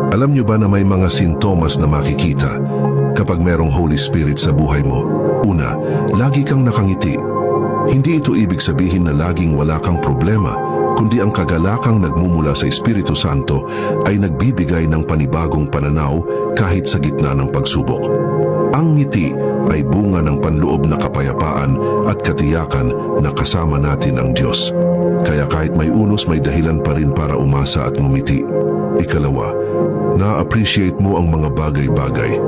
Alam niyo ba na may mga sintomas na makikita kapag merong Holy Spirit sa buhay mo? Una, lagi kang nakangiti. Hindi ito ibig sabihin na laging wala kang problema, kundi ang kagalakang nagmumula sa Espiritu Santo ay nagbibigay ng panibagong pananaw kahit sa gitna ng pagsubok. Ang ngiti ay bunga ng panloob na kapayapaan at katiyakan na kasama natin ang Diyos. Kaya kahit may unos, may dahilan pa rin para umasa at ngumiti. Ikalawa, na-appreciate mo ang mga bagay-bagay.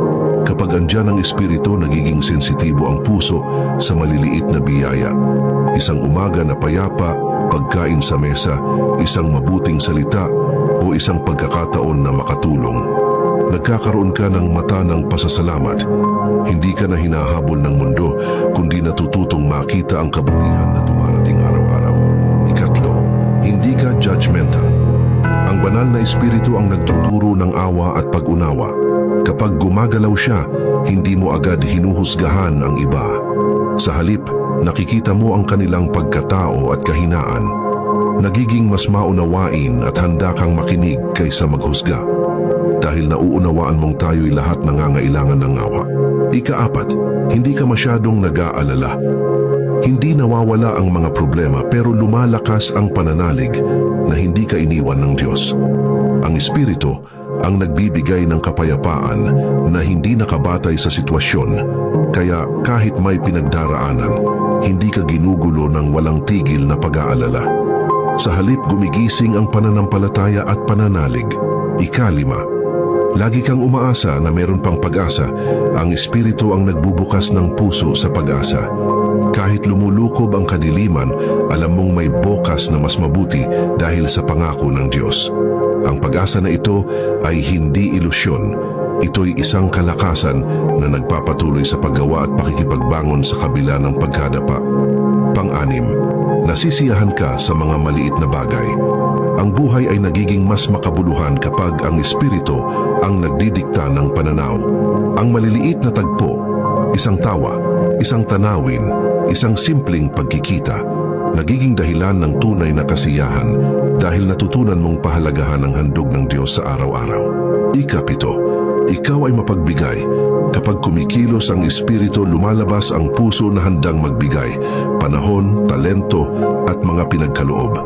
Kapag andyan ang Espiritu, nagiging sensitibo ang puso sa maliliit na biyaya. Isang umaga na payapa, pagkain sa mesa, isang mabuting salita, o isang pagkakataon na makatulong. Nagkakaroon ka ng mata ng pasasalamat. Hindi ka na hinahabol ng mundo, kundi natututong makita ang kabutihan na dumarating araw-araw. Ikatlo, hindi ka judgmental. Ang banal na Espiritu ang nagtuturo ng awa at pag-unawa. Kapag gumagalaw siya, hindi mo agad hinuhusgahan ang iba. Sa halip, nakikita mo ang kanilang pagkatao at kahinaan. Nagiging mas maunawain at handa kang makinig kaysa maghusga. Dahil nauunawaan mong tayo'y lahat nangangailangan ng awa. Ika-apat, hindi ka masyadong nag-aalala. Hindi nawawala ang mga problema pero lumalakas ang pananalig na hindi ka iniwan ng Diyos. Ang Espiritu ang nagbibigay ng kapayapaan na hindi nakabatay sa sitwasyon, kaya kahit may pinagdaraanan, hindi ka ginugulo ng walang tigil na pag-aalala. Sa halip, gumigising ang pananampalataya at pananalig. Ikalima, lagi kang umaasa na meron pang pag-asa. Ang Espiritu ang nagbubukas ng puso sa pag-asa. Kahit lumulukob ang kadiliman, alam mong may bukas na mas mabuti dahil sa pangako ng Diyos. Ang pag-asa na ito ay hindi ilusyon. Ito'y isang kalakasan na nagpapatuloy sa paggawa at pakikipagbangon sa kabila ng pagkadapa. Pang-anim, nasisiyahan ka sa mga maliit na bagay. Ang buhay ay nagiging mas makabuluhan kapag ang Espiritu ang nagdidikta ng pananaw. Ang maliliit na tagpo, isang tawa, isang tanawin, isang simpleng pagkikita, nagiging dahilan ng tunay na kasiyahan dahil natutunan mong pahalagahan ang handog ng Diyos sa araw-araw. Ikapito, ikaw ay mapagbigay. Kapag kumikilos ang Espiritu, lumalabas ang puso na handang magbigay, panahon, talento at mga pinagkaloob.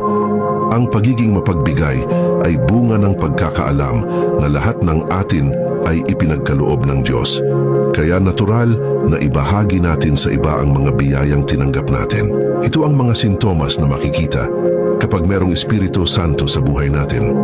Ang pagiging mapagbigay ay bunga ng pagkakaalam na lahat ng atin ay ipinagkaloob ng Diyos. Kaya natural na ibahagi natin sa iba ang mga biyayang tinanggap natin. Ito ang mga sintomas na makikita kapag merong Espiritu Santo sa buhay natin.